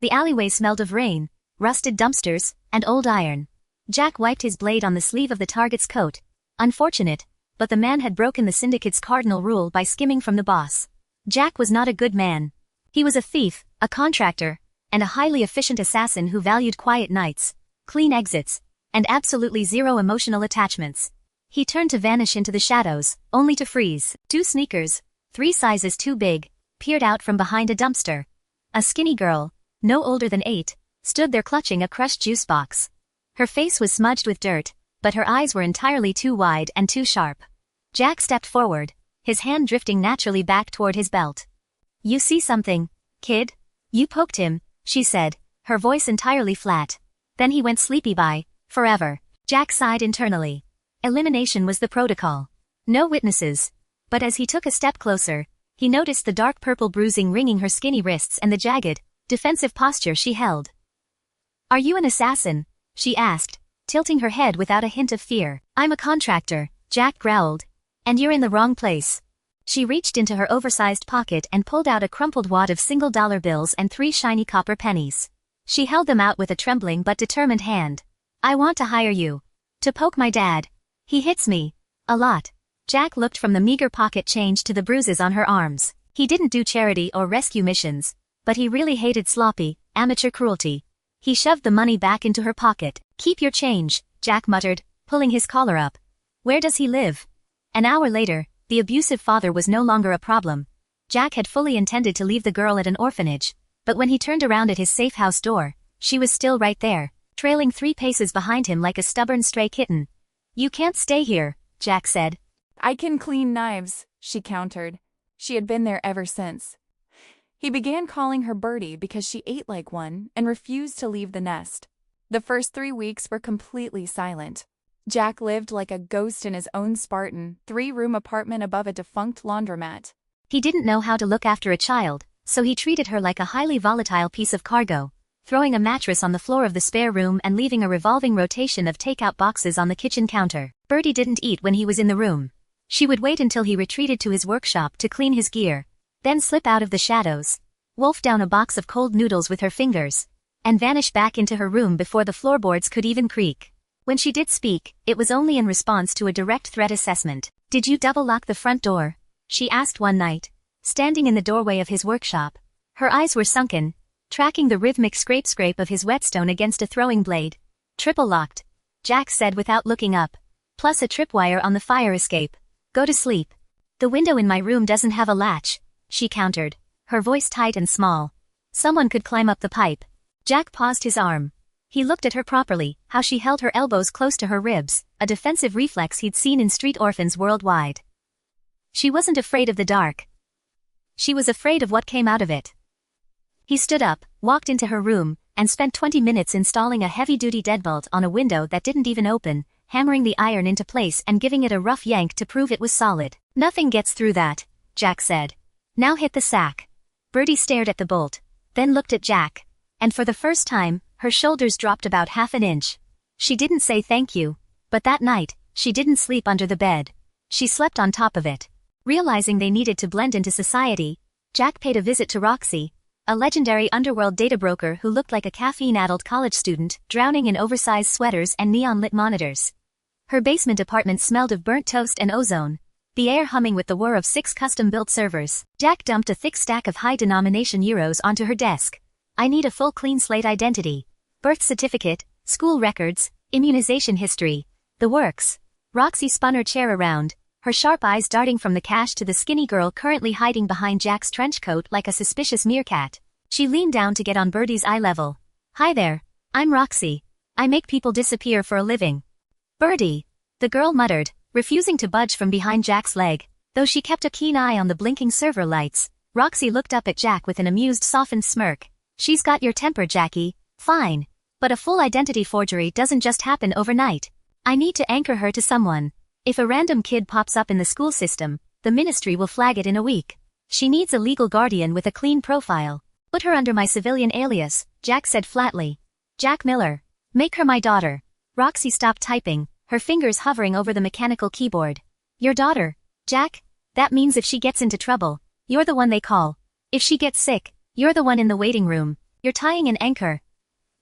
The alleyway smelled of rain, rusted dumpsters, and old iron. Jack wiped his blade on the sleeve of the target's coat. Unfortunate, but the man had broken the syndicate's cardinal rule by skimming from the boss. Jack was not a good man. He was a thief, a contractor, and a highly efficient assassin who valued quiet nights, clean exits, and absolutely zero emotional attachments. He turned to vanish into the shadows, only to freeze. 2 sneakers, 3 sizes too big, peered out from behind a dumpster. A skinny girl, no older than 8, stood there clutching a crushed juice box. Her face was smudged with dirt, but her eyes were entirely too wide and too sharp. Jack stepped forward, his hand drifting naturally back toward his belt. "You see something, kid? You poked him," she said, her voice entirely flat. Then he went sleepy by, forever. Jack sighed internally. Elimination was the protocol. No witnesses. But as he took a step closer, he noticed the dark purple bruising ringing her skinny wrists and the jagged, defensive posture she held. "Are you an assassin?" she asked, tilting her head without a hint of fear. "I'm a contractor," Jack growled. "And you're in the wrong place." She reached into her oversized pocket and pulled out a crumpled wad of single-dollar bills and 3 shiny copper pennies. She held them out with a trembling but determined hand. "I want to hire you. To poke my dad. He hits me. A lot." Jack looked from the meager pocket change to the bruises on her arms. He didn't do charity or rescue missions, but he really hated sloppy, amateur cruelty. He shoved the money back into her pocket. "Keep your change," Jack muttered, pulling his collar up. "Where does he live?" An hour later, the abusive father was no longer a problem. Jack had fully intended to leave the girl at an orphanage, but when he turned around at his safe house door, she was still right there, trailing 3 paces behind him like a stubborn stray kitten. "You can't stay here," Jack said. "I can clean knives," she countered. She had been there ever since. He began calling her Birdie because she ate like one and refused to leave the nest. The first 3 weeks were completely silent. Jack lived like a ghost in his own Spartan, 3-room apartment above a defunct laundromat. He didn't know how to look after a child, so he treated her like a highly volatile piece of cargo, throwing a mattress on the floor of the spare room and leaving a revolving rotation of takeout boxes on the kitchen counter. Birdie didn't eat when he was in the room. She would wait until he retreated to his workshop to clean his gear, then slip out of the shadows, wolf down a box of cold noodles with her fingers, and vanish back into her room before the floorboards could even creak. When she did speak, it was only in response to a direct threat assessment. "Did you double-lock the front door?" she asked one night, standing in the doorway of his workshop. Her eyes were sunken, tracking the rhythmic scrape-scrape of his whetstone against a throwing blade. "Triple-locked," Jack said without looking up. "Plus a tripwire on the fire escape. Go to sleep." "The window in my room doesn't have a latch," she countered, her voice tight and small. "Someone could climb up the pipe." Jack paused his arm. He looked at her properly, how she held her elbows close to her ribs, a defensive reflex he'd seen in street orphans worldwide. She wasn't afraid of the dark. She was afraid of what came out of it. He stood up, walked into her room, and spent 20 minutes installing a heavy-duty deadbolt on a window that didn't even open, hammering the iron into place and giving it a rough yank to prove it was solid. "Nothing gets through that," Jack said. "Now hit the sack." Birdie stared at the bolt, then looked at Jack, and for the first time, her shoulders dropped about half an inch. She didn't say thank you, but that night, she didn't sleep under the bed. She slept on top of it. Realizing they needed to blend into society, Jack paid a visit to Roxy, a legendary underworld data broker who looked like a caffeine-addled college student, drowning in oversized sweaters and neon-lit monitors. Her basement apartment smelled of burnt toast and ozone, the air humming with the whir of 6 custom-built servers. Jack dumped a thick stack of high-denomination euros onto her desk. "I need a full clean slate identity. Birth certificate, school records, immunization history, the works." Roxy spun her chair around, her sharp eyes darting from the cash to the skinny girl currently hiding behind Jack's trench coat like a suspicious meerkat. She leaned down to get on Birdie's eye level. "Hi there, I'm Roxy. I make people disappear for a living." "Birdie," the girl muttered, refusing to budge from behind Jack's leg, though she kept a keen eye on the blinking server lights. Roxy looked up at Jack with an amused softened smirk. "She's got your temper, Jackie. Fine. But a full identity forgery doesn't just happen overnight. I need to anchor her to someone. If a random kid pops up in the school system, the ministry will flag it in a week. She needs a legal guardian with a clean profile. Put her under my civilian alias," Jack said flatly. "Jack Miller. Make her my daughter." Roxy stopped typing, her fingers hovering over the mechanical keyboard. "Your daughter, Jack? That means if she gets into trouble, you're the one they call. If she gets sick, you're the one in the waiting room. You're tying an anchor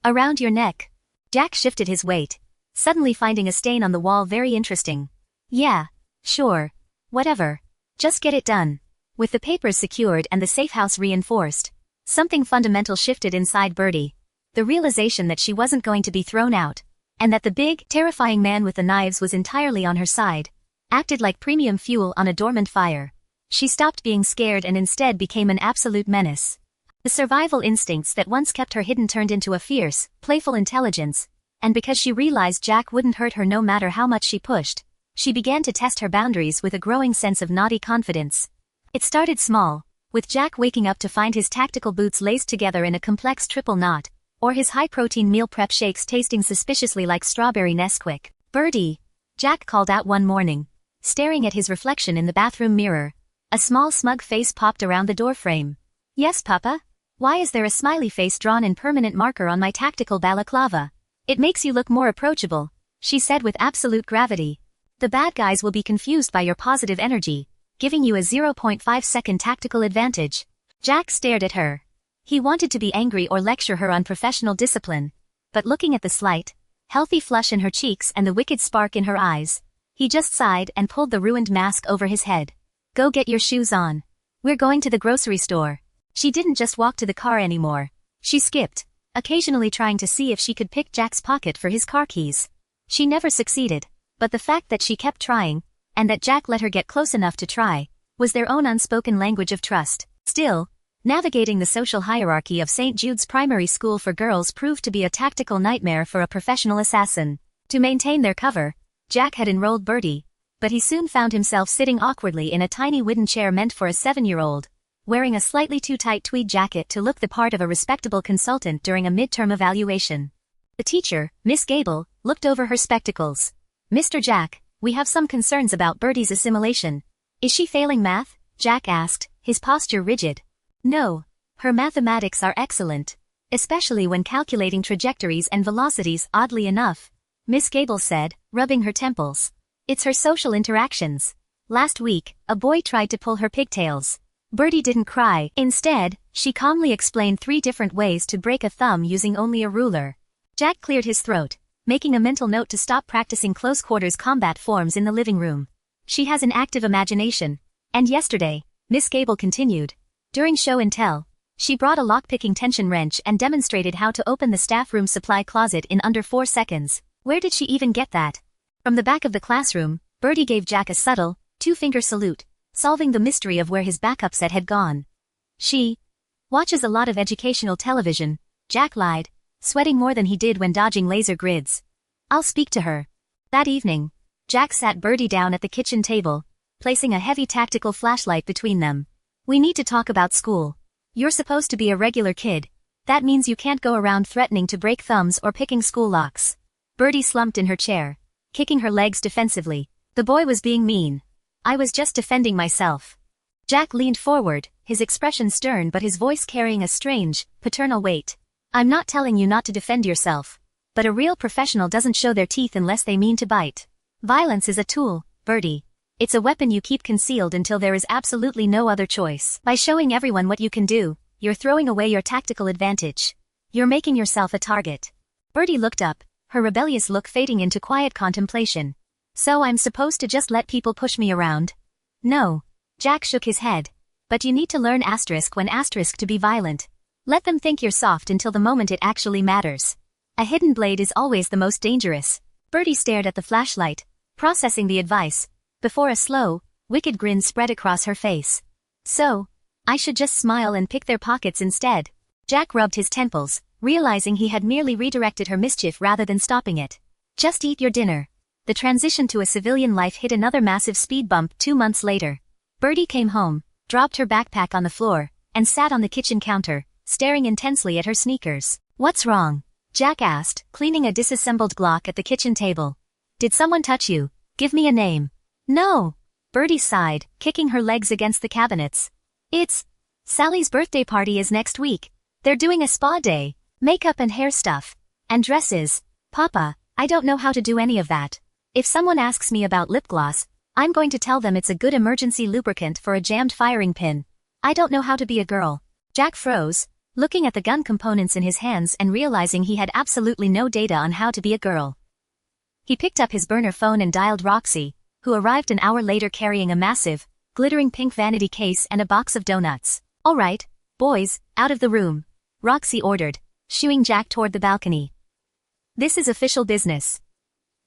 around your neck. Jack shifted his weight, suddenly finding a stain on the wall very interesting. Yeah, sure. Whatever. Just get it done. With the papers secured and the safe house reinforced, something fundamental shifted inside Birdie. The realization that she wasn't going to be thrown out, and that the big, terrifying man with the knives was entirely on her side, acted like premium fuel on a dormant fire. She stopped being scared and instead became an absolute menace. The survival instincts that once kept her hidden turned into a fierce, playful intelligence, and because she realized Jack wouldn't hurt her no matter how much she pushed, she began to test her boundaries with a growing sense of naughty confidence. It started small, with Jack waking up to find his tactical boots laced together in a complex triple knot, or his high-protein meal prep shakes tasting suspiciously like strawberry Nesquik. Birdie, Jack called out one morning, staring at his reflection in the bathroom mirror. A small smug face popped around the doorframe. Yes, Papa? Why is there a smiley face drawn in permanent marker on my tactical balaclava? It makes you look more approachable, she said with absolute gravity. The bad guys will be confused by your positive energy, giving you a 0.5-second tactical advantage. Jack stared at her. He wanted to be angry or lecture her on professional discipline, but looking at the slight, healthy flush in her cheeks and the wicked spark in her eyes, he just sighed and pulled the ruined mask over his head. Go get your shoes on. We're going to the grocery store. She didn't just walk to the car anymore. She skipped, occasionally trying to see if she could pick Jack's pocket for his car keys. She never succeeded, but the fact that she kept trying, and that Jack let her get close enough to try, was their own unspoken language of trust. Still, navigating the social hierarchy of St. Jude's Primary School for Girls proved to be a tactical nightmare for a professional assassin. To maintain their cover, Jack had enrolled Birdie, but he soon found himself sitting awkwardly in a tiny wooden chair meant for a 7-year-old, wearing a slightly too tight tweed jacket to look the part of a respectable consultant during a midterm evaluation. The teacher, Miss Gable, looked over her spectacles. Mr. Jack, we have some concerns about Birdie's assimilation. Is she failing math? Jack asked, his posture rigid. No. Her mathematics are excellent, especially when calculating trajectories and velocities. Oddly enough, Miss Gable said, rubbing her temples. It's her social interactions. Last week, a boy tried to pull her pigtails. Birdie didn't cry. Instead, she calmly explained 3 different ways to break a thumb using only a ruler. Jack cleared his throat, making a mental note to stop practicing close-quarters combat forms in the living room. She has an active imagination. And yesterday, Miss Gable continued, during show and tell, she brought a lock-picking tension wrench and demonstrated how to open the staff room supply closet in under 4 seconds. Where did she even get that? From the back of the classroom, Birdie gave Jack a subtle, 2-finger salute, solving the mystery of where his backup set had gone. She watches a lot of educational television, Jack lied, sweating more than he did when dodging laser grids. I'll speak to her. That evening, Jack sat Birdie down at the kitchen table, placing a heavy tactical flashlight between them. We need to talk about school. You're supposed to be a regular kid. That means you can't go around threatening to break thumbs or picking school locks. Birdie slumped in her chair, kicking her legs defensively. The boy was being mean. I was just defending myself. Jack leaned forward, his expression stern but his voice carrying a strange, paternal weight. I'm not telling you not to defend yourself. But a real professional doesn't show their teeth unless they mean to bite. Violence is a tool, Birdie. It's a weapon you keep concealed until there is absolutely no other choice. By showing everyone what you can do, you're throwing away your tactical advantage. You're making yourself a target. Birdie looked up, her rebellious look fading into quiet contemplation. So I'm supposed to just let people push me around? No. Jack shook his head. But you need to learn when to be violent. Let them think you're soft until the moment it actually matters. A hidden blade is always the most dangerous. Birdie stared at the flashlight, processing the advice, before a slow, wicked grin spread across her face. So, I should just smile and pick their pockets instead. Jack rubbed his temples, realizing he had merely redirected her mischief rather than stopping it. Just eat your dinner. The transition to a civilian life hit another massive speed bump 2 months later. Birdie came home, dropped her backpack on the floor, and sat on the kitchen counter, staring intensely at her sneakers. What's wrong? Jack asked, cleaning a disassembled Glock at the kitchen table. Did someone touch you? Give me a name. No. Birdie sighed, kicking her legs against the cabinets. It's Sally's birthday party is next week. They're doing a spa day, makeup and hair stuff, and dresses. Papa, I don't know how to do any of that. If someone asks me about lip gloss, I'm going to tell them it's a good emergency lubricant for a jammed firing pin. I don't know how to be a girl. Jack froze, looking at the gun components in his hands and realizing he had absolutely no data on how to be a girl. He picked up his burner phone and dialed Roxy, who arrived an hour later carrying a massive, glittering pink vanity case and a box of donuts. "All right, boys, out of the room," Roxy ordered, shooing Jack toward the balcony. "This is official business."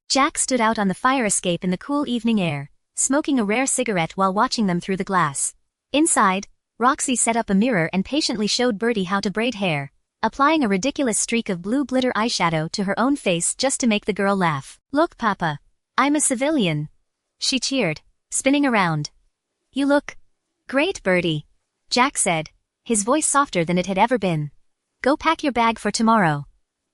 Jack stood out on the fire escape in the cool evening air, smoking a rare cigarette while watching them through the glass. Inside, Roxy set up a mirror and patiently showed Birdie how to braid hair, applying a ridiculous streak of blue glitter eyeshadow to her own face just to make the girl laugh. "Look, Papa, I'm a civilian," she cheered, spinning around. "You look great, Birdie," Jack said, his voice softer than it had ever been. "Go pack your bag for tomorrow."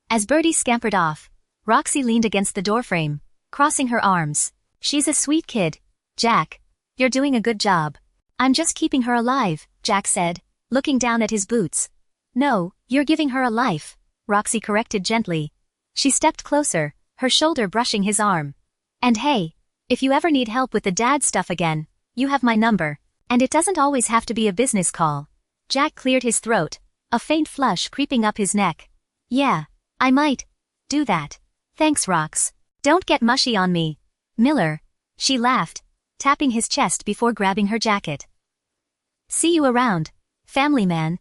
As Birdie scampered off, Roxy leaned against the doorframe, crossing her arms. "She's a sweet kid, Jack. You're doing a good job." "I'm just keeping her alive," Jack said, looking down at his boots. "No, you're giving her a life," Roxy corrected gently. She stepped closer, her shoulder brushing his arm. "And hey, if you ever need help with the dad stuff again, you have my number. And it doesn't always have to be a business call." Jack cleared his throat, a faint flush creeping up his neck. "Yeah, I might do that. Thanks, Rox. Don't get mushy on me, Miller," she laughed, tapping his chest before grabbing her jacket. "See you around, family man."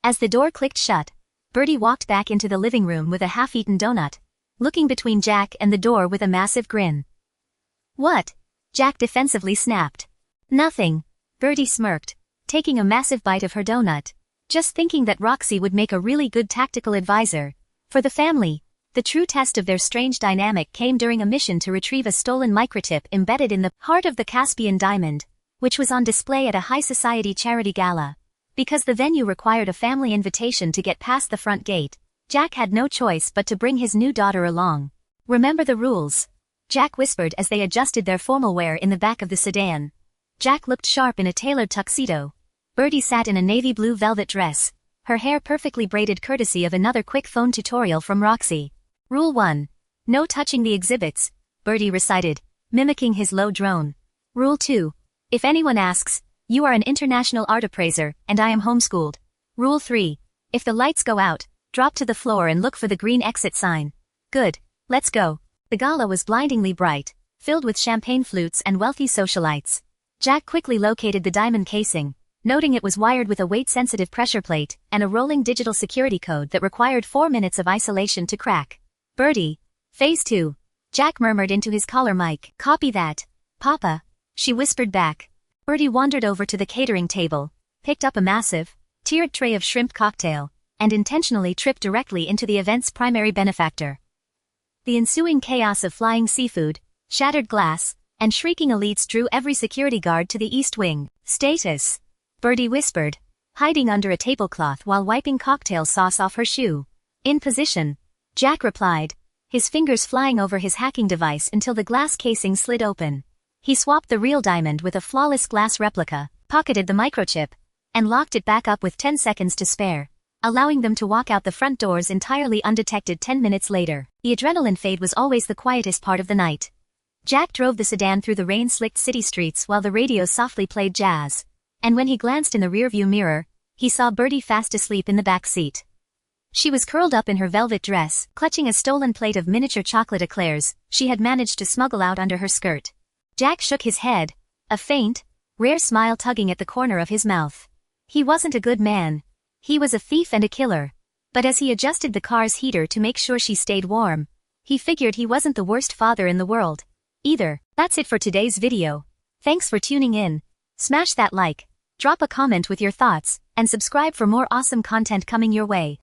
As the door clicked shut, Birdie walked back into the living room with a half-eaten donut, looking between Jack and the door with a massive grin. "What?" Jack defensively snapped. "Nothing," Birdie smirked, taking a massive bite of her donut. "Just thinking that Roxy would make a really good tactical advisor for the family." The true test of their strange dynamic came during a mission to retrieve a stolen microchip embedded in the heart of the Caspian diamond, which was on display at a high society charity gala. Because the venue required a family invitation to get past the front gate, Jack had no choice but to bring his new daughter along. "Remember the rules," Jack whispered as they adjusted their formal wear in the back of the sedan. Jack looked sharp in a tailored tuxedo. Birdie sat in a navy blue velvet dress, her hair perfectly braided courtesy of another quick phone tutorial from Roxy. "Rule 1. No touching the exhibits," Birdie recited, mimicking his low drone. "Rule 2. If anyone asks, you are an international art appraiser and I am homeschooled." Rule 3. If the lights go out, drop to the floor and look for the green exit sign. "Good, let's go." The gala was blindingly bright, filled with champagne flutes and wealthy socialites. Jack quickly located the diamond casing, noting it was wired with a weight-sensitive pressure plate and a rolling digital security code that required 4 minutes of isolation to crack. "Birdie, Phase 2. Jack murmured into his collar mic. "Copy that, Papa," she whispered back. Birdie wandered over to the catering table, picked up a massive, tiered tray of shrimp cocktail, and intentionally tripped directly into the event's primary benefactor. The ensuing chaos of flying seafood, shattered glass, and shrieking elites drew every security guard to the east wing. "Status," Birdie whispered, hiding under a tablecloth while wiping cocktail sauce off her shoe. "In position," Jack replied, his fingers flying over his hacking device until the glass casing slid open. He swapped the real diamond with a flawless glass replica, pocketed the microchip, and locked it back up with 10 seconds to spare, allowing them to walk out the front doors entirely undetected 10 minutes later. The adrenaline fade was always the quietest part of the night. Jack drove the sedan through the rain-slicked city streets while the radio softly played jazz, and when he glanced in the rearview mirror, he saw Birdie fast asleep in the back seat. She was curled up in her velvet dress, clutching a stolen plate of miniature chocolate eclairs she had managed to smuggle out under her skirt. Jack shook his head, a faint, rare smile tugging at the corner of his mouth. He wasn't a good man. He was a thief and a killer. But as he adjusted the car's heater to make sure she stayed warm, he figured he wasn't the worst father in the world either. That's it for today's video. Thanks for tuning in. Smash that like, drop a comment with your thoughts, and subscribe for more awesome content coming your way.